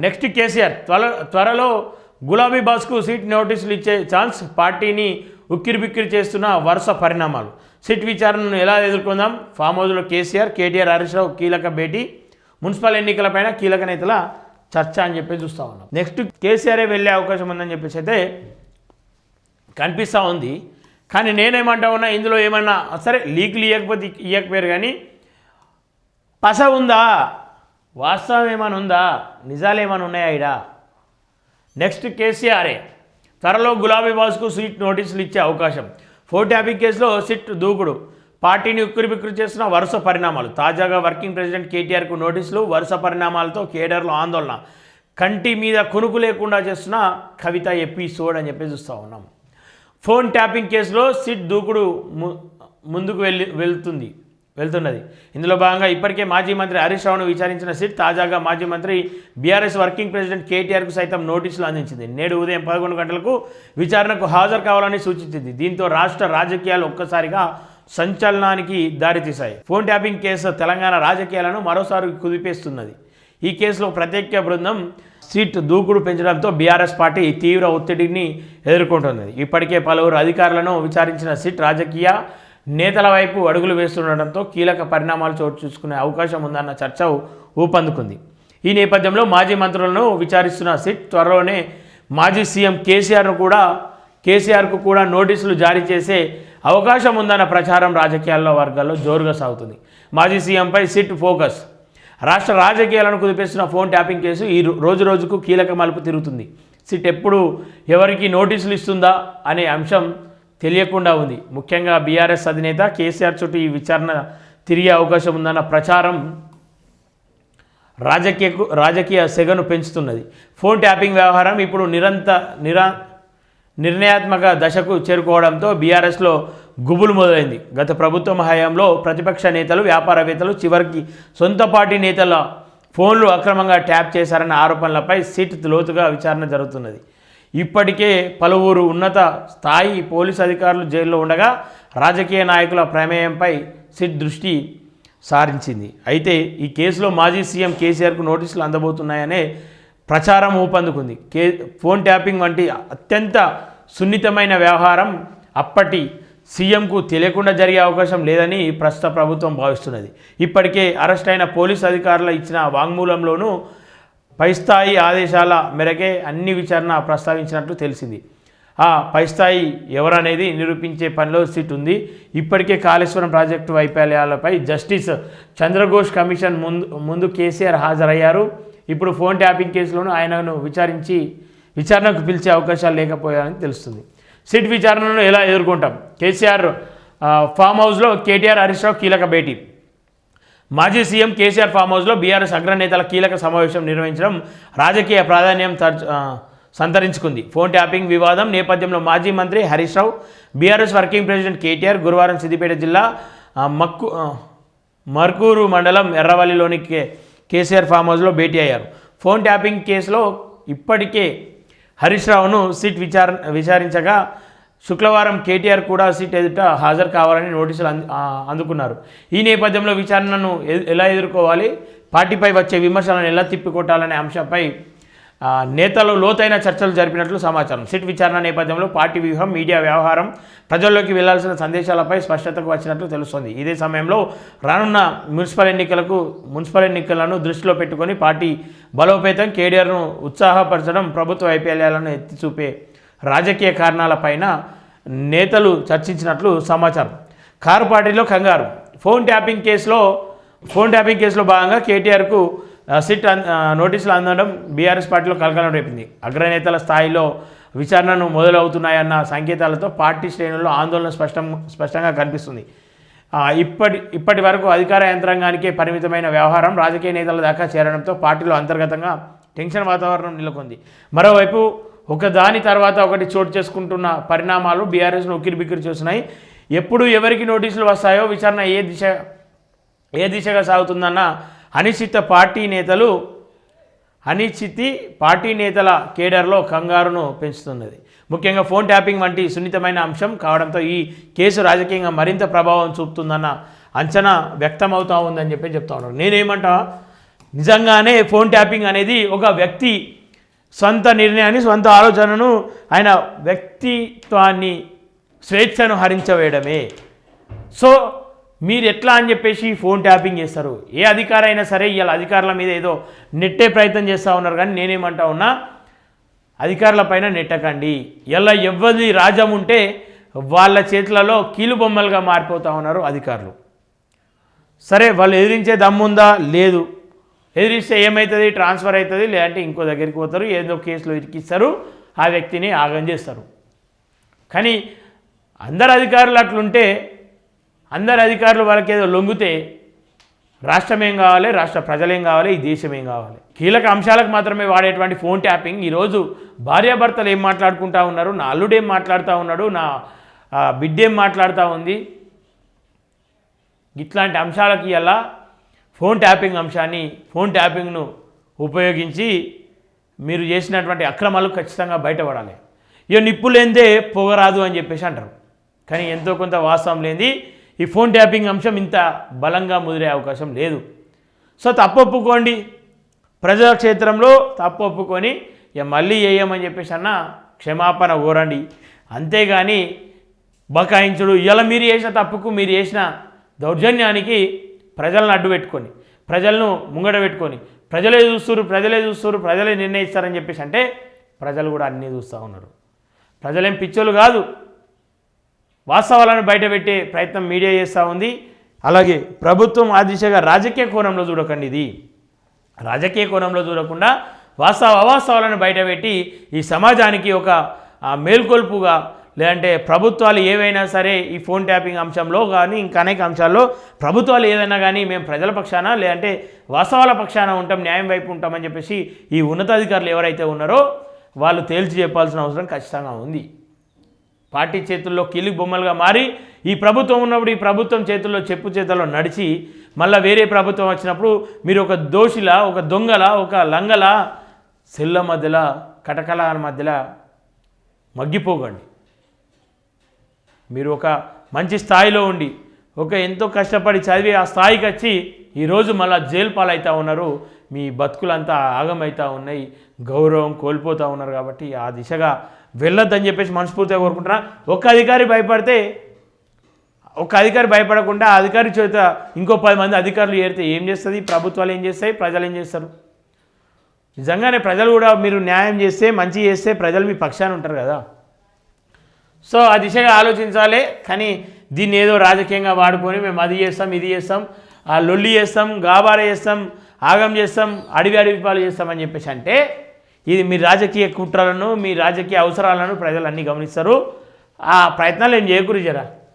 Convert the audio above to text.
Next KCR త్వరలో గులాబీ బాస్కు seat నోటీసులు ఇచ్చే ఛాన్స్, పార్టీని ఉక్కిరిబిక్కిరి చేస్తున్న వరుస పరిణామాలు. సిట్ విచారణను ఎలా ఎదుర్కొందాం, ఫామ్ హౌస్లో కేసీఆర్, కేటీఆర్, హరీష్ రావు కీలక భేటీ, మున్సిపల్ ఎన్నికలపైన కీలక నేతల చర్చ అని చెప్పి చూస్తూ ఉన్నాం. నెక్స్ట్ కేసీఆరే వెళ్ళే అవకాశం ఉందని చెప్పేసి అయితే కనిపిస్తూ ఉంది. కానీ నేనేమంటా ఉన్నా, ఇందులో ఏమన్నా సరే లీకులు ఇవ్వకపోయారు కానీ పస ఉందా, వాస్తవం ఏమైనా ఉందా, నిజాలు ఏమైనా ఉన్నాయా ఇడా? నెక్స్ట్ కేసీఆరే త్వరలో గులాబీ బాస్కు సీట్ నోటీసులు ఇచ్చే అవకాశం, ఫోన్ ట్యాపింగ్ కేసులో సిట్ దూకుడు, పార్టీని ఉక్కిరిబిక్కిరి చేస్తున్న వరుస పరిణామాలు. తాజాగా వర్కింగ్ ప్రెసిడెంట్ కేటీఆర్కు నోటీసులు, వరుస పరిణామాలతో కేడర్లో ఆందోళన, కంటి మీద కునుకు లేకుండా చేస్తున్న కవిత ఎపిసోడ్ అని చెప్పి చూస్తూ ఉన్నాం. ఫోన్ ట్యాపింగ్ కేసులో సిట్ దూకుడు ముందుకు వెళ్తున్నది. ఇందులో భాగంగా ఇప్పటికే మాజీ మంత్రి హరీష్ రావును విచారించిన సిట్ తాజాగా మాజీ మంత్రి బీఆర్ఎస్ వర్కింగ్ ప్రెసిడెంట్ కేటీఆర్కు సైతం నోటీసులు అందించింది. నేడు ఉదయం 11 గంటలకు విచారణకు హాజరు కావాలని సూచించింది. దీంతో రాష్ట్ర రాజకీయాలు ఒక్కసారిగా సంచలనానికి దారితీశాయి. ఫోన్ ట్యాపింగ్ కేసు తెలంగాణ రాజకీయాలను మరోసారి కుదిపేస్తున్నది. ఈ కేసులో ప్రత్యేక బృందం సీట్ దూకుడు పెంచడంతో బీఆర్ఎస్ పార్టీ తీవ్ర ఒత్తిడిని ఎదుర్కొంటున్నది. ఇప్పటికే పలువురు అధికారులను విచారించిన సిట్ రాజకీయ నేతల వైపు అడుగులు వేస్తుండటంతో కీలక పరిణామాలు చోటు చూసుకునే అవకాశం ఉందన్న చర్చ ఊపందుకుంది. ఈ నేపథ్యంలో మాజీ మంత్రులను విచారిస్తున్న సిట్ త్వరలోనే మాజీ సీఎం కేసీఆర్కు కూడా నోటీసులు జారీ చేసే అవకాశం ఉందన్న ప్రచారం రాజకీయాల్లో వర్గాల్లో జోరుగా సాగుతుంది. మాజీ సీఎంపై సిట్ ఫోకస్, రాష్ట్ర రాజకీయాలను కుదిపేస్తున్న ఫోన్ ట్యాపింగ్ కేసు ఈ రోజుకు కీలక మలుపు తిరుగుతుంది. సిట్ ఎప్పుడు ఎవరికి నోటీసులు ఇస్తుందా అనే అంశం తెలియకుండా ఉంది. ముఖ్యంగా బీఆర్ఎస్ అధినేత కేసీఆర్ చుట్టూ ఈ విచారణ తిరిగే అవకాశం ఉందన్న ప్రచారం రాజకీయ సెగను పెంచుతున్నది. ఫోన్ ట్యాపింగ్ వ్యవహారం ఇప్పుడు నిర్ణయాత్మక దశకు చేరుకోవడంతో బీఆర్ఎస్లో గుబులు మొదలైంది. గత ప్రభుత్వం హయాంలో ప్రతిపక్ష నేతలు, వ్యాపారవేత్తలు, చివరికి సొంత పార్టీ నేతల ఫోన్లు అక్రమంగా ట్యాప్ చేశారన్న ఆరోపణలపై సిట్ లోతుగా విచారణ జరుగుతున్నది. ఇప్పటికే పలువురు ఉన్నత స్థాయి పోలీసు అధికారులు జైల్లో ఉండగా రాజకీయ నాయకుల ప్రమేయంపై సిట్ దృష్టి సారించింది. అయితే ఈ కేసులో మాజీ సీఎం కేసీఆర్కు నోటీసులు అందబోతున్నాయనే ప్రచారం ఊపందుకుంది. ఫోన్ ట్యాపింగ్ వంటి అత్యంత సున్నితమైన వ్యవహారం అప్పటి సీఎంకు తెలియకుండా జరిగే అవకాశం లేదని ప్రస్తుత ప్రభుత్వం భావిస్తున్నది. ఇప్పటికే అరెస్ట్ అయిన పోలీసు అధికారులు ఇచ్చిన వాంగ్మూలంలోనూ పైస్థాయి ఆదేశాల మేరకే అన్ని విచారణ ప్రస్తావించినట్లు తెలిసింది. ఆ పైస్థాయి ఎవరనేది నిరూపించే పనిలో సిట్ ఉంది. ఇప్పటికే కాళేశ్వరం ప్రాజెక్టు వైఫల్యాలపై జస్టిస్ చంద్రఘోష్ కమిషన్ ముందు కేసీఆర్ హాజరయ్యారు. ఇప్పుడు ఫోన్ ట్యాపింగ్ కేసులోనూ ఆయనను విచారణకు పిలిచే అవకాశాలు లేకపోయాయని తెలుస్తుంది. సిట్ విచారణను ఎలా ఎదుర్కొంటాం, కేసీఆర్ ఫామ్ హౌస్లో కేటీఆర్, హరీష్ రావు కీలక భేటీ. మాజీ సీఎం కేసీఆర్ ఫామ్ హౌస్లో బీఆర్ఎస్ అగ్రనేతల కీలక సమావేశం నిర్వహించడం రాజకీయ ప్రాధాన్యం సంతరించుకుంది. ఫోన్ ట్యాపింగ్ వివాదం నేపథ్యంలో మాజీ మంత్రి Harish Rao, BRS working president KTR గురువారం సిద్దిపేట జిల్లా మర్కూరు మండలం ఎర్రవల్లిలోని కేసీఆర్ ఫామ్ హౌస్లో భేటీ అయ్యారు. ఫోన్ ట్యాపింగ్ కేసులో ఇప్పటికే హరీష్ రావును సిట్ విచారించగా శుక్రవారం కేటీఆర్ కూడా సిట్ ఎదుట హాజరు కావాలని నోటీసులు అందుకున్నారు. ఈ నేపథ్యంలో విచారణను ఎలా ఎదుర్కోవాలి, పార్టీపై వచ్చే విమర్శలను ఎలా తిప్పికొట్టాలనే అంశంపై నేతలు లోతైన చర్చలు జరిపినట్లు సమాచారం. సిట్ విచారణ నేపథ్యంలో పార్టీ వ్యూహం, మీడియా వ్యవహారం, ప్రజల్లోకి వెళ్లాల్సిన సందేశాలపై స్పష్టతకు వచ్చినట్లు తెలుస్తోంది. ఇదే సమయంలో రానున్న మున్సిపల్ ఎన్నికలను దృష్టిలో పెట్టుకొని పార్టీ బలోపేతం, కేడీఆర్ను ఉత్సాహపరచడం, ప్రభుత్వ వైఫల్యాలను ఎత్తిచూపే రాజకీయ కారణాలపైన నేతలు చర్చించినట్లు సమాచారం. కారు పార్టీలో కంగారు, ఫోన్ ట్యాపింగ్ కేసులో భాగంగా కేటీఆర్కు సిట్ నోటీసులు అందడం బీఆర్ఎస్ పార్టీలో కలకలం రేపింది. అగ్రనేతల స్థాయిలో విచారణను మొదలవుతున్నాయన్న సంకేతాలతో పార్టీ శ్రేణుల్లో ఆందోళన స్పష్టంగా కనిపిస్తుంది. ఇప్పటి వరకు అధికార యంత్రాంగానికే పరిమితమైన వ్యవహారం రాజకీయ నేతల దాకా చేరడంతో పార్టీలో అంతర్గతంగా టెన్షన్ వాతావరణం నెలకొంది. మరోవైపు ఒకదాని తర్వాత ఒకటి చోటు చేసుకుంటున్న పరిణామాలు బీఆర్ఎస్ను ఉక్కిరిబిక్కిరి చేస్తున్నాయి. ఎప్పుడు ఎవరికి నోటీసులు వస్తాయో, విచారణ ఏ దిశగా సాగుతుందన్న అనిశ్చితి పార్టీ నేతల కేడర్లో కంగారును పెంచుతున్నది. ముఖ్యంగా ఫోన్ ట్యాపింగ్ వంటి సున్నితమైన అంశం కావడంతో ఈ కేసు రాజకీయంగా మరింత ప్రభావం చూపుతుందన్న అంచనా వ్యక్తమవుతూ ఉందని చెప్తా ఉన్నారు. నేనేమంటా, నిజంగానే ఫోన్ ట్యాపింగ్ అనేది ఒక వ్యక్తి సొంత నిర్ణయాన్ని సొంత ఆలోచనను ఆయన వ్యక్తిత్వాన్ని స్వేచ్ఛను హరించవేయడమే. సో మీరు ఎట్లా అని చెప్పేసి ఫోన్ ట్యాపింగ్ చేస్తారు? ఏ అధికారి అయినా సరే ఇవాళ అధికారుల మీద ఏదో నెట్టే ప్రయత్నం చేస్తూ ఉన్నారు, కానీ నేనేమంటా ఉన్నా అధికారుల పైన నెట్టకండి. ఇలా ఎవరి రాజ్యం ఉంటే వాళ్ళ చేతులలో కీలుబొమ్మలుగా మారిపోతూ ఉన్నారు అధికారులు. సరే వాళ్ళు ఎదిరించే దమ్ముందా? లేదు. ఎదిరిస్తే ఏమవుతుంది? ట్రాన్స్ఫర్ అవుతుంది, లేదంటే ఇంకో దగ్గరికి పోతారు, ఏదో కేసులో ఇరికిస్తారు, ఆ వ్యక్తిని ఆగం చేస్తారు. కానీ అందరు అధికారులు అట్లుంటే, అందరు అధికారులు వాళ్ళకి ఏదో లొంగితే రాష్ట్రం ఏం కావాలి, రాష్ట్ర ప్రజలేం కావాలి, ఈ దేశం ఏం కావాలి? కీలక అంశాలకు మాత్రమే వాడేటువంటి ఫోన్ ట్యాపింగ్ ఈరోజు భార్యాభర్తలు ఏం మాట్లాడుకుంటా ఉన్నారు, నా అల్లుడు ఏం మాట్లాడుతూ ఉన్నాడు, నా బిడ్డ ఏం మాట్లాడుతూ ఉంది, ఇట్లాంటి అంశాలకి ఇలా ఫోన్ ట్యాపింగ్ అంశాన్ని, ఫోన్ ట్యాపింగ్ను ఉపయోగించి మీరు చేసినటువంటి అక్రమాలు ఖచ్చితంగా బయటపడాలి. ఇక నిప్పు లేనిదే పొగరాదు అని చెప్పేసి అంటారు, కానీ ఎంతో కొంత వాస్తవం లేనిది ఈ ఫోన్ ట్యాపింగ్ అంశం ఇంత బలంగా ముదిరే అవకాశం లేదు. సో తప్పు ఒప్పుకోండి, ప్రజాక్షేత్రంలో తప్పు ఒప్పుకొని ఇక మళ్ళీ వేయమని చెప్పేసి అన్న క్షమాపణ కోరండి. అంతేగాని బకాయించుడు, ఇలా మీరు చేసిన తప్పుకు, మీరు చేసిన దౌర్జన్యానికి ప్రజలను అడ్డు పెట్టుకొని, ప్రజలను ముంగడ పెట్టుకొని ప్రజలే చూస్తారు, ప్రజలే నిర్ణయిస్తారని చెప్పేసి అంటే ప్రజలు కూడా అన్నీ చూస్తూ ఉన్నారు. ప్రజలేం పిచ్చోళ్ళు కాదు, వాస్తవాలను బయటపెట్టే ప్రయత్నం మీడియా చేస్తూ ఉంది. అలాగే ప్రభుత్వం ఆ దిశగా రాజకీయ కోణంలో చూడకండి, ఇది రాజకీయ కోణంలో చూడకుండా అవాస్తవాలను బయటపెట్టి ఈ సమాజానికి ఒక మేల్కొల్పుగా, లేదంటే ప్రభుత్వాలు ఏవైనా సరే ఈ ఫోన్ ట్యాపింగ్ అంశంలో కానీ ఇంకా అనేక అంశాల్లో ప్రభుత్వాలు ఏదైనా కానీ మేము ప్రజల పక్షాన లేదంటే వాస్తవాల పక్షాన ఉంటాం, న్యాయం వైపు ఉంటామని చెప్పేసి ఈ ఉన్నతాధికారులు ఎవరైతే ఉన్నారో వాళ్ళు తేల్చి చెప్పాల్సిన అవసరం ఖచ్చితంగా ఉంది. పార్టీ చేతుల్లో కీలు బొమ్మలుగా మారి ఈ ప్రభుత్వం ఉన్నప్పుడు ఈ ప్రభుత్వం చేతుల్లో చెప్పు చేతుల్లో నడిచి మళ్ళీ వేరే ప్రభుత్వం వచ్చినప్పుడు మీరు ఒక దోషిలా, ఒక దొంగలా, ఒక లంగలా సెల్ల మధ్యలో కటకల మధ్యలో మగ్గిపోకండి. మీరు ఒక మంచి స్థాయిలో ఉండి ఒక ఎంతో కష్టపడి చదివి ఆ స్థాయికి వచ్చి ఈరోజు మళ్ళీ జైలు పాలవుతూ ఉన్నారు, మీ బతుకులంతా ఆగమవుతూ ఉన్నాయి, గౌరవం కోల్పోతూ ఉన్నారు. కాబట్టి ఆ దిశగా వెళ్ళొద్దని చెప్పేసి మనస్ఫూర్తిగా కోరుకుంటున్నా. ఒక అధికారి భయపడకుండా ఆ అధికారి చేత ఇంకో 10 మంది అధికారులు చేరితే ఏం చేస్తుంది? ప్రభుత్వాలు ఏం చేస్తాయి? ప్రజలు ఏం చేస్తారు? నిజంగానే ప్రజలు కూడా మీరు న్యాయం చేస్తే, మంచి చేస్తే ప్రజలు మీ పక్షాన ఉంటారు కదా. సో ఆ దిశగా ఆలోచించాలి. కానీ దీన్ని ఏదో రాజకీయంగా వాడుకొని మేము అది చేస్తాం, ఇది చేస్తాం, ఆ లొల్లి చేస్తాం, గాబార చేస్తాం, ఆగం చేస్తాం, అడవి పాలు చేస్తామని చెప్పేసి అంటే ఇది మీ రాజకీయ కుట్రలను, మీ రాజకీయ అవసరాలను ప్రజలు అన్నీ గమనిస్తారు. ఆ ప్రయత్నాలు ఏం చేయకూడదు జరా.